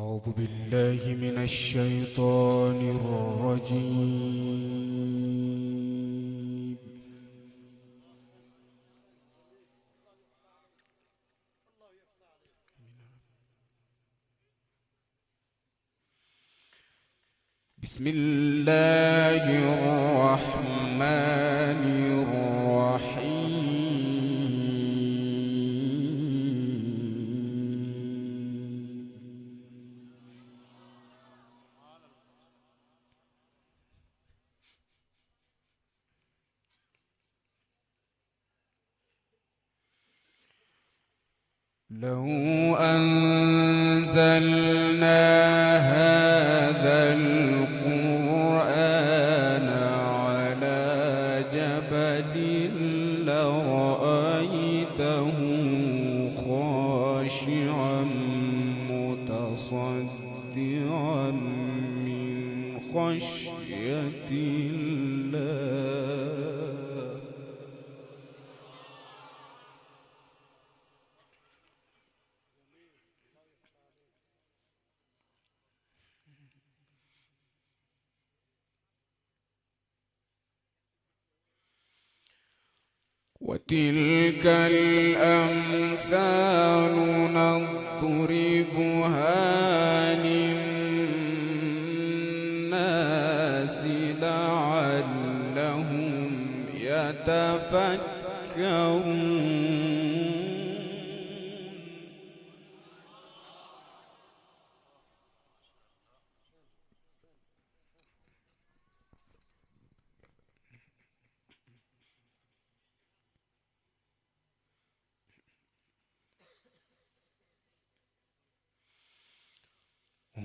أعوذ بالله من الشيطان الرجيم. بسم الله الرحمن الرحيم. لو أنزلنا هذا القرآن على جبل لرأيته خاشعا متصدعا من خشية الله. وتلك الأمثال نضربها للناس لعلهم يتفكرون.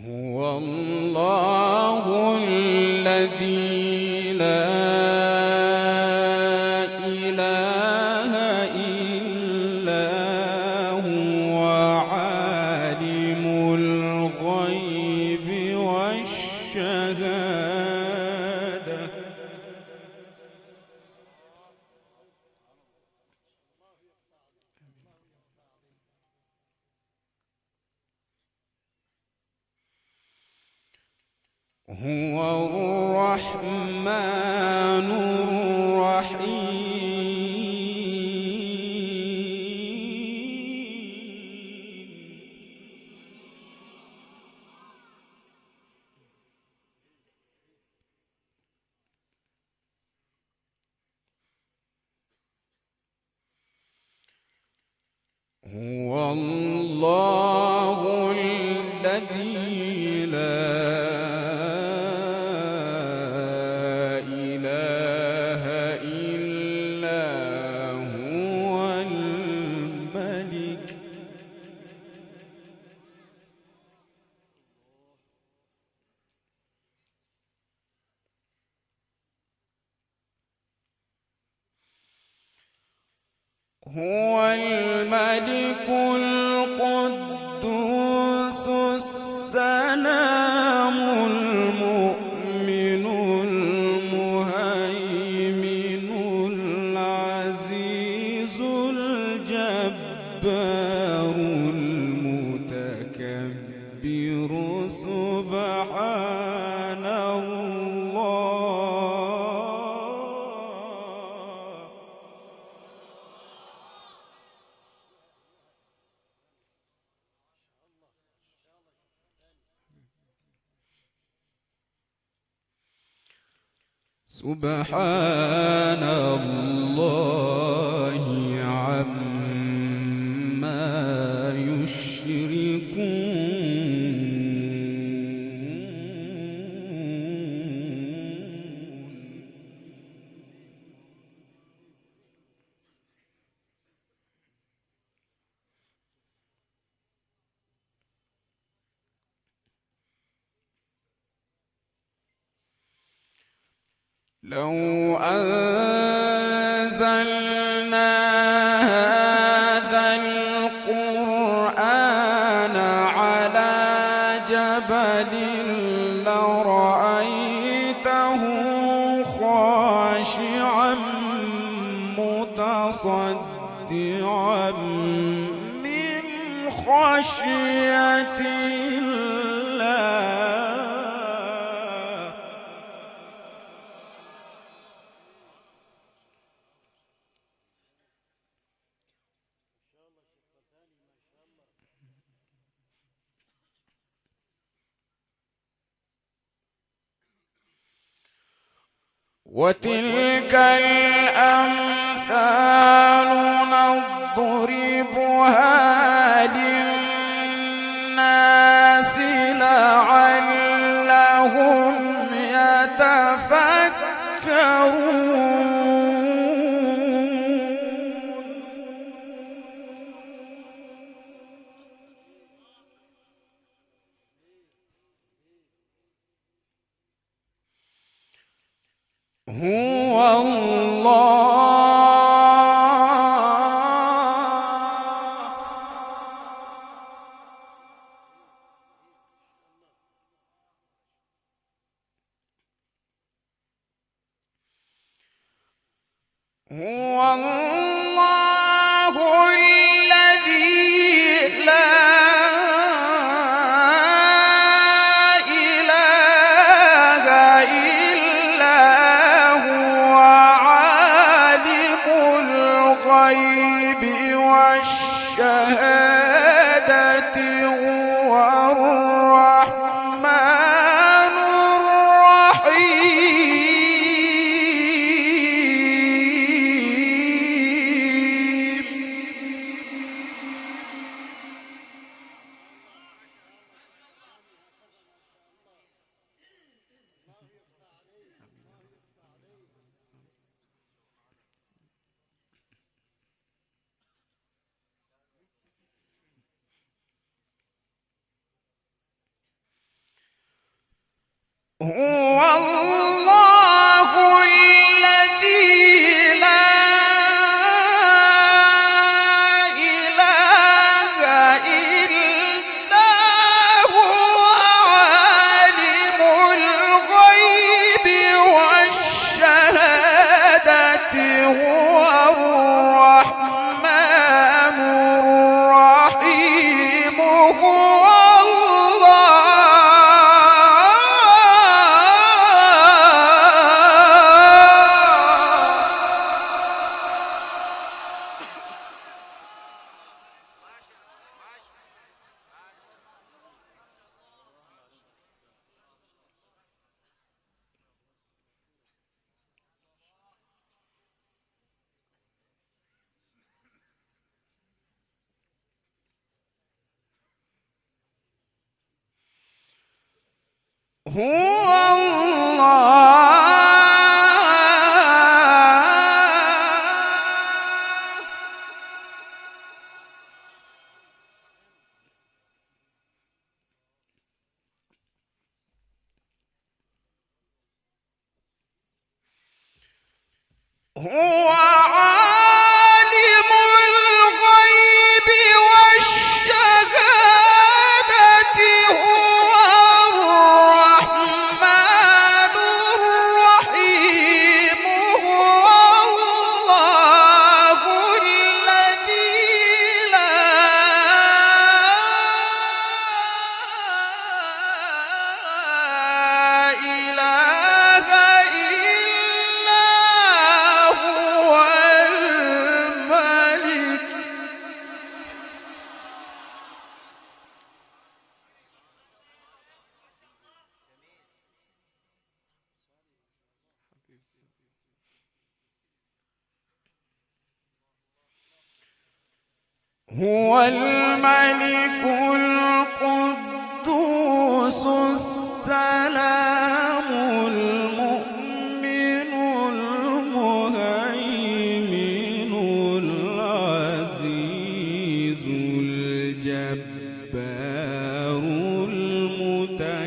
هو الله الذي لا إله إلا هو عالم الغيب والشهادة. هو الرحمن الرحيم. هو الله الذي لا إله إلا هو الملك. هو الملك القدوس السلام المؤمن المهيمن العزيز الجبار المتكبر سبحان الله. سبحان الله عما يشركون. لو أنزلنا هذا القرآن على جبل لرأيته خاشعا متصدعا من خشية الله. وتلك الأمثال نضربها للناس لعلهم يتفكرون. هو الله هو الله الذي لا إله إلا هو عالم الغيب والشهادة هو الرحمن الرحيم. هو الله الذي لا إله إلا هو عالم الغيب والشهادة هو الرحمن الرحيم. هو هو عالم الغيب والشهادة هو الرحمن الرحيم. هو الله الذي لا إله إلا هو الملك. هو الملك القدوس السلام المؤمن المهيمن العزيز الجبار المتكبر.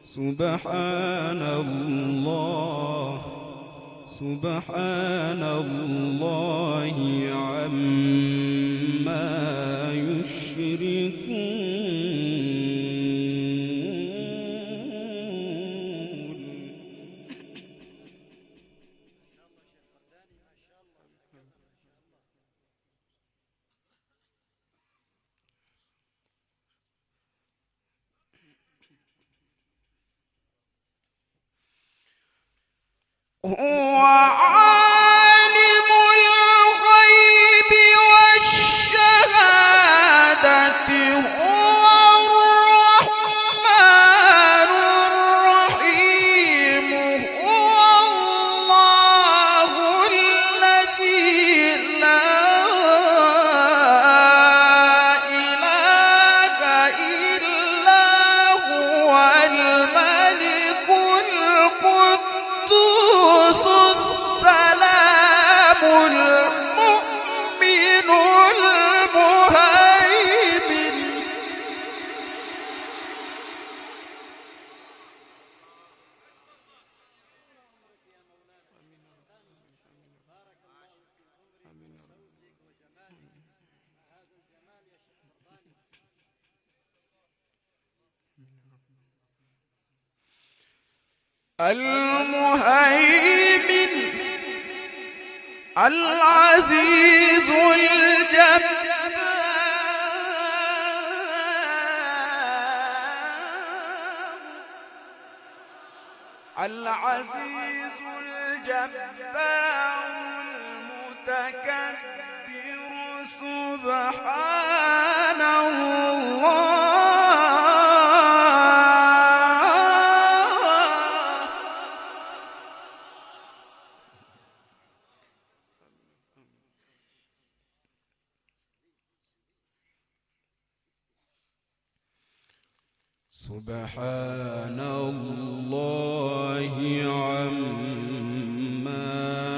سبحان الله سبحان الله عما يشركون. هو عالم الغيب والشهادة المهيمن العزيز الجبار العزيز الجبار المتكبر سبحان الله سبحان الله عما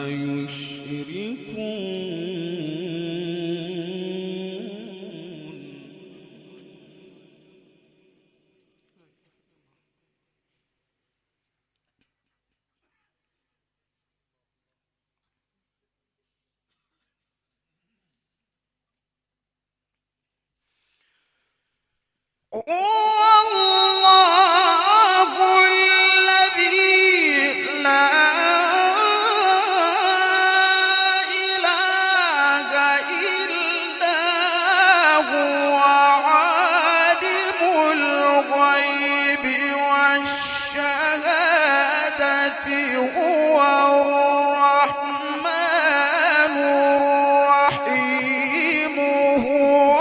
يشركون هو الرحمن الرحيم هو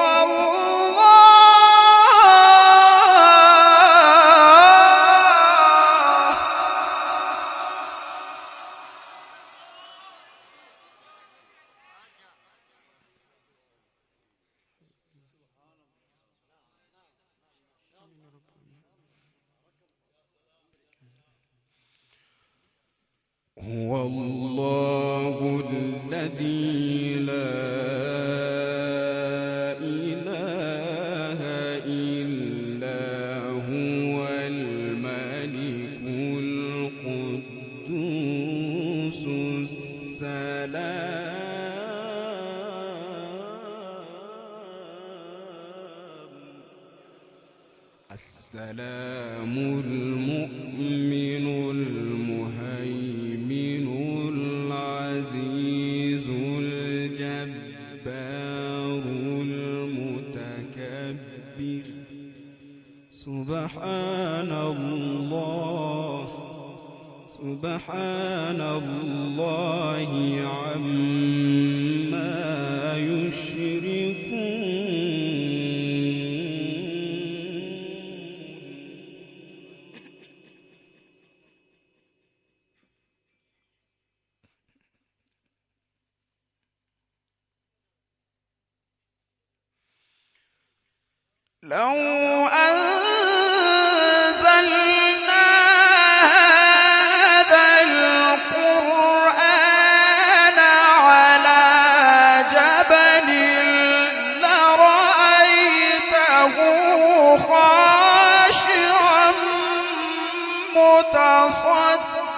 هو الله الذي لا إله إلا هو الملك القدوس السلام المؤمن المهيمن العزيز الجبار المتكبر سبحان الله سبحان الله عما يشركون لو أنزلنا هذا القرآن على جبل لرأيته خاشعا متصدعا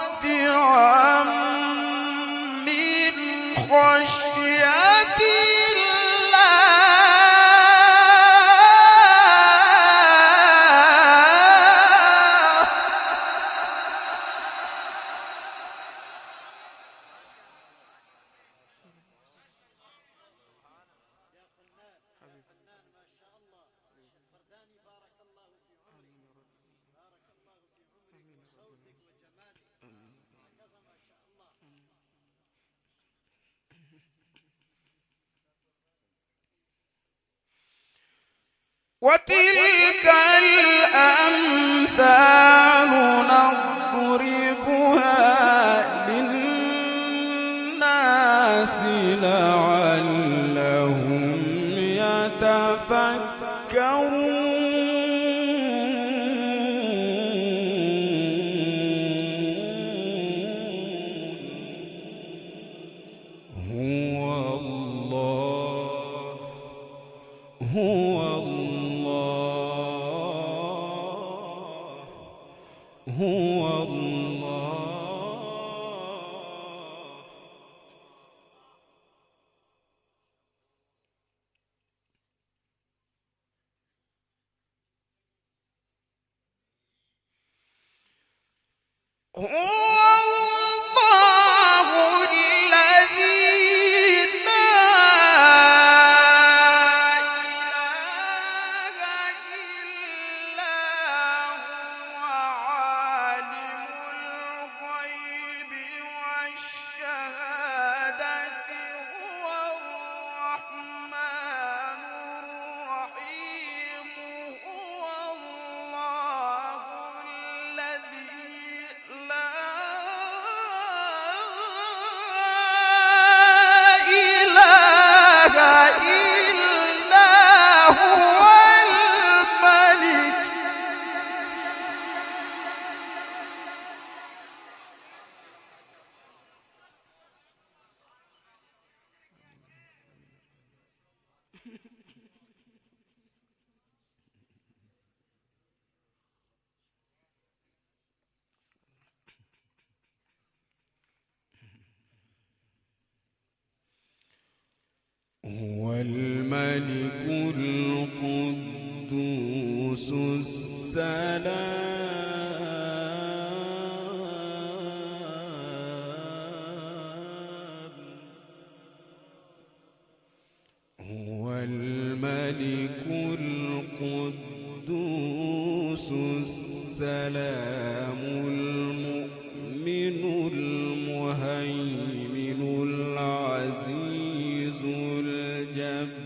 من خشية وتلك الأمثال نضربها للناس لعلهم يتفكرون هو الله هو الله هو الملك القدوس السلام. هو الملك القدوس السلام المؤمن المهيمن العزيز الجبار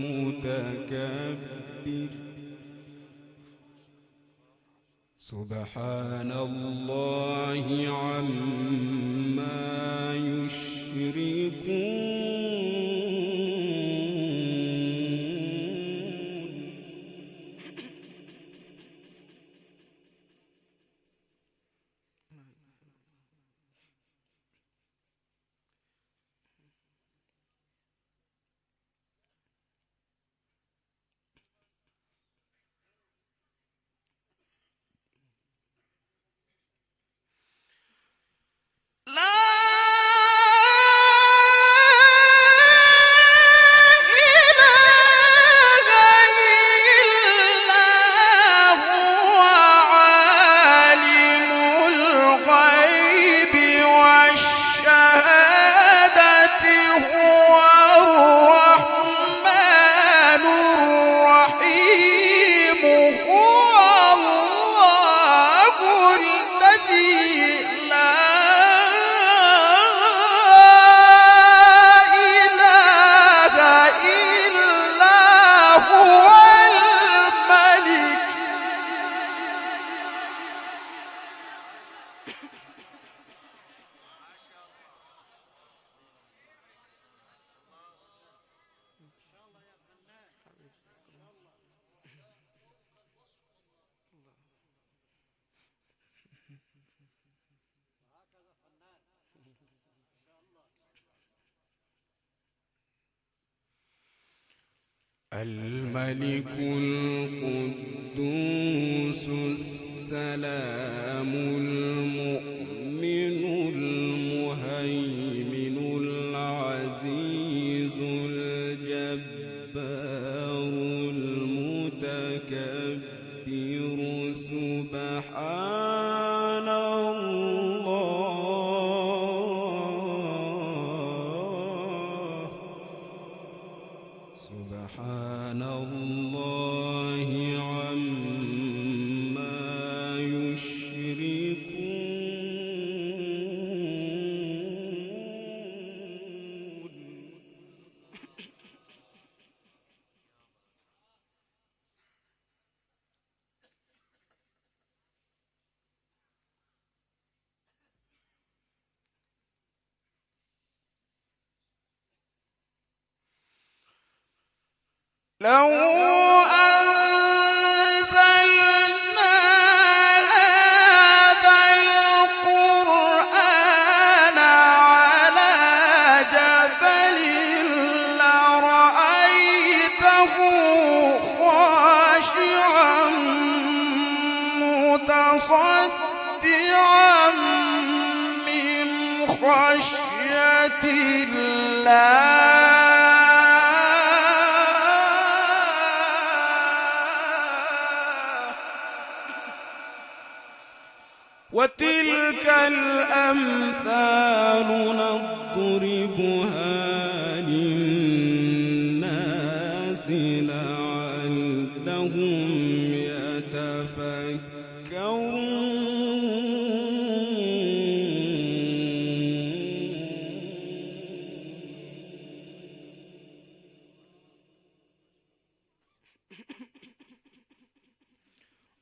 المتكبر. سبحان الله عما يشركون. الملك القدوس السلام المؤمن المهيمن العزيز الجبار المتكبر. سبحان الله. سبحان الله عما يشركون. لو أنزلنا هذا القرآن على جبل لرأيته خاشعا متصدعا من خشية الله. وتلك الأمثال نضربها للناس لعلهم يتفكرون.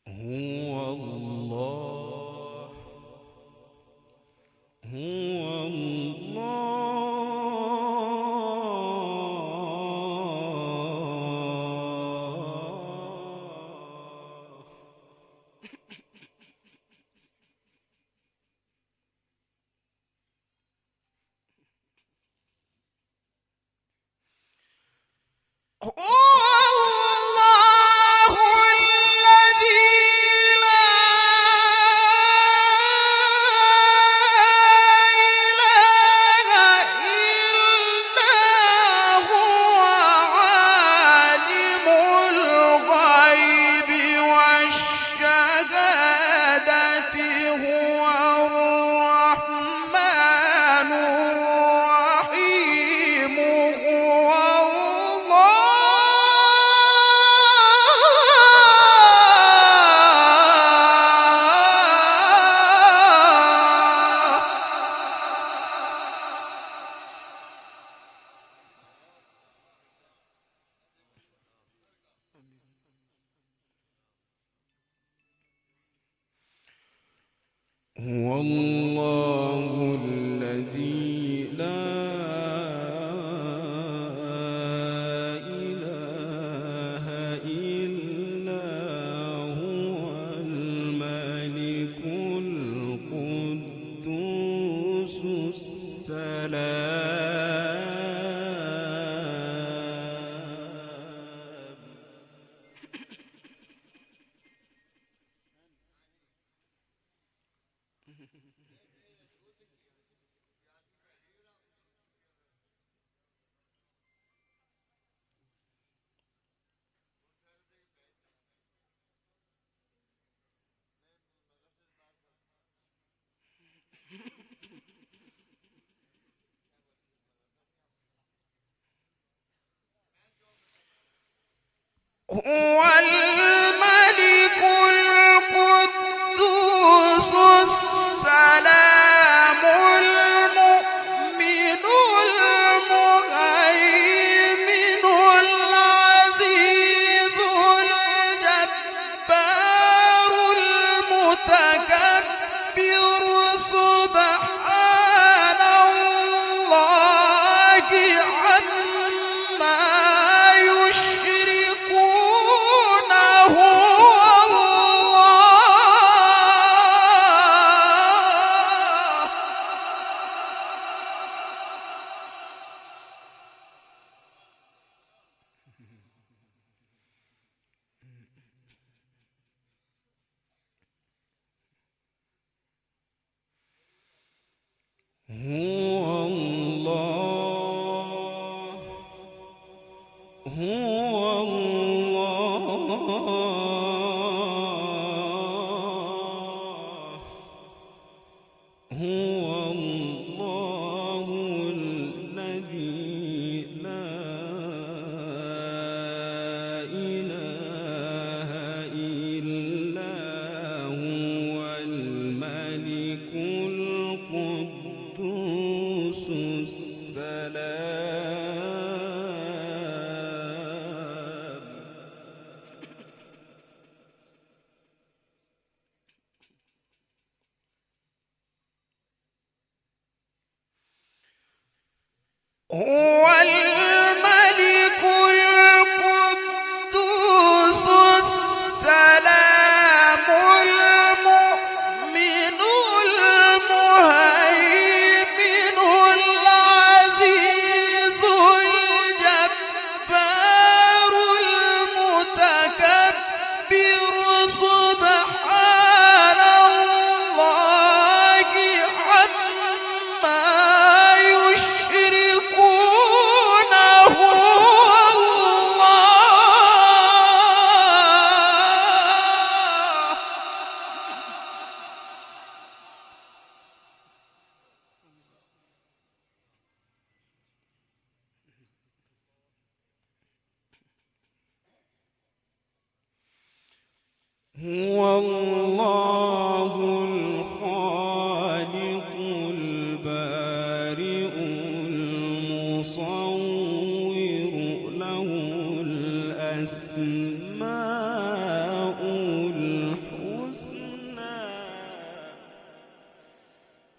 هو الله هو الله الذي لا إله إلا هو الملك القدوس هو الملك القدوس السلام المؤمن المهيمن العزيز الجبار المتكبر سبحان الله عما يشركون. هو الله هو الله هو الله الذي لا إله إلا هو الملك القدوس السلام. هو الملك القدوس السلام المؤمن المهيمن العزيز الجبار المتكبر سبحان الله عما يشركون.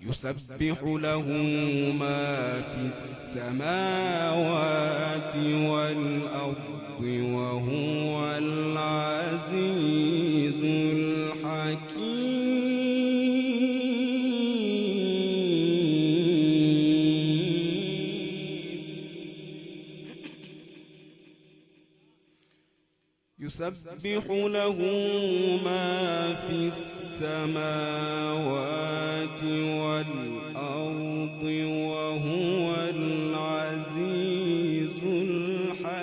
يسبح له ما في السماوات والأرض وهو العزيز الحكيم. يسبح له ما في السماوات والأرض وهو العزيز الحكيم.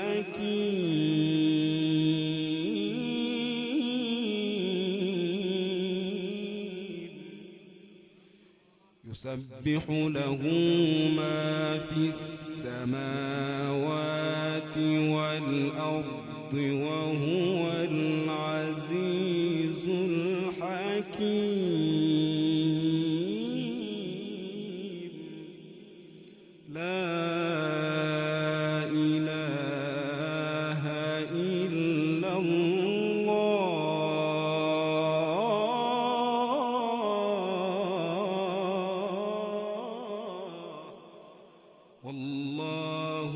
يسبح له ما في السماوات والأرض وهو العزيز الحكيم. لا إله إلا الله والله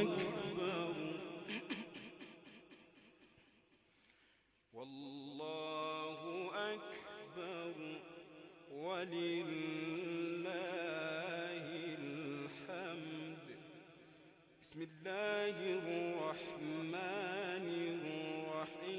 أكبر والله أكبر ولله الحمد. بسم الله الرحمن الرحيم.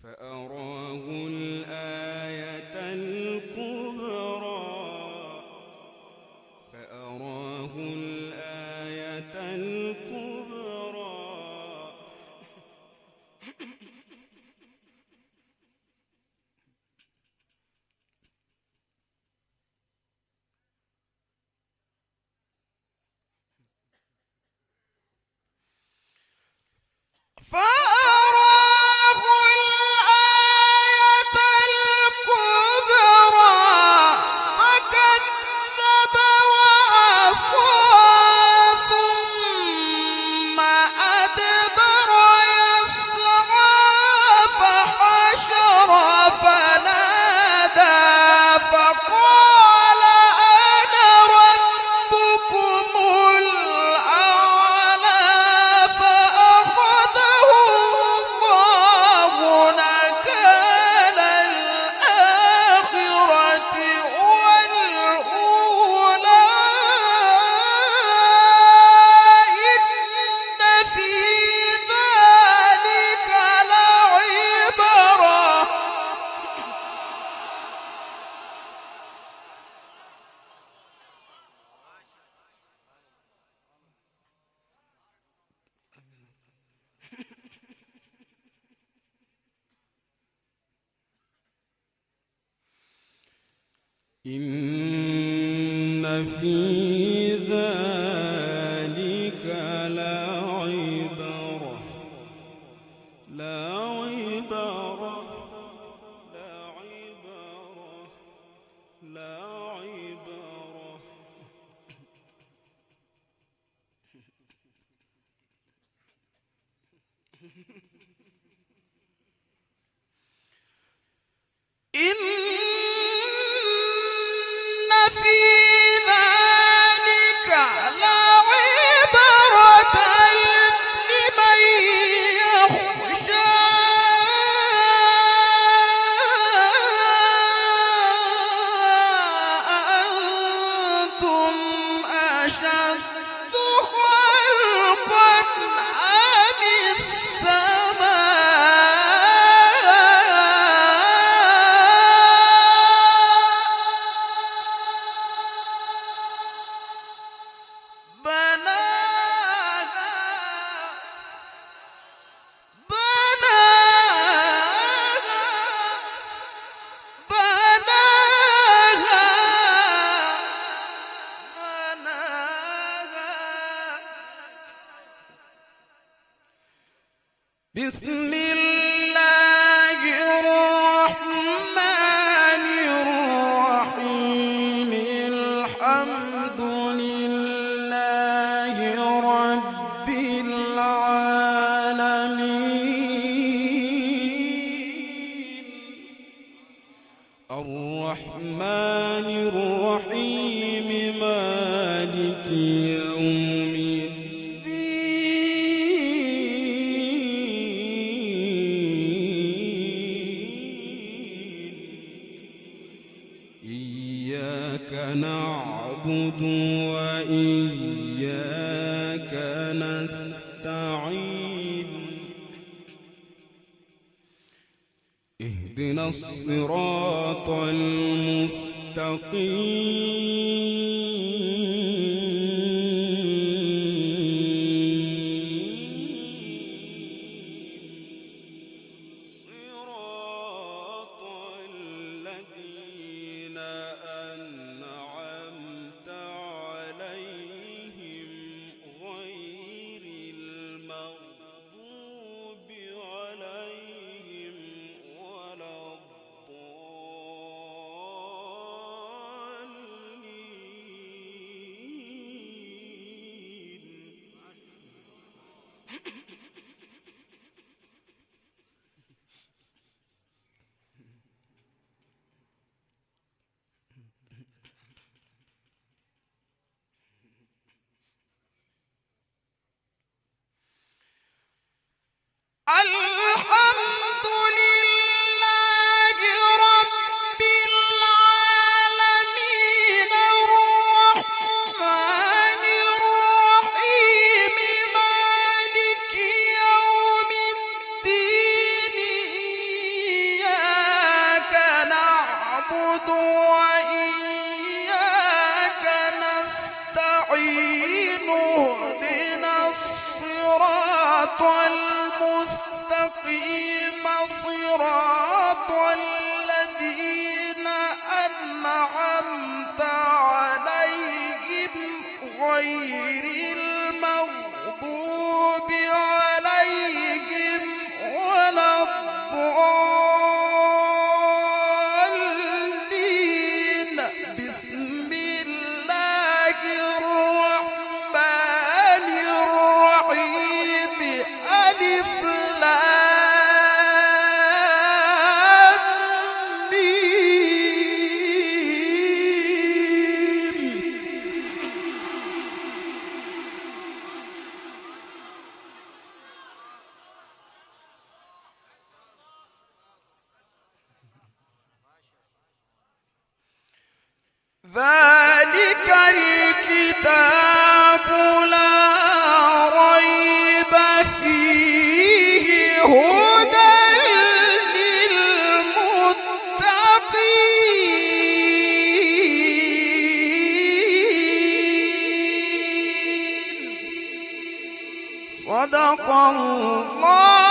فأراه الآية الكبرى فأراه الآية الكبرى فأراه الآية الكبرى فكذب وعصى ثم أدبر يسعى فحشر فنادى فقال أنا ربكم الأعلى فأخذه الله نكال الآخرة والأولى إن في ذلك لعبرة. إن في ذلك لعبرة لعبرة لعبرة لعبرة. إن في ذلك لعبرة لمن يخشى. أأنتم أشد خلقا أم بسم الله الرحمن الرحيم. الحمد لله مالك يوم الدين إياك نعبد وإياك نستعين اهدنا الصراط المستقيم صراط الذين أنعمت عليهم غير المغضوب عليهم ولا الحمد لله رب العالمين الرحمن الرحيم مالك يوم الدين إياك نعبد وإياك نستعين اهدنا الصراط المستقيم صراط الذين أنعمت عليهم غير المغضوب عليهم ولا الضالين بسم الله الرحمن الرحيم ألف لام ميم ذلك الكتاب لا ريب فيه هدى للمتقين صدق الله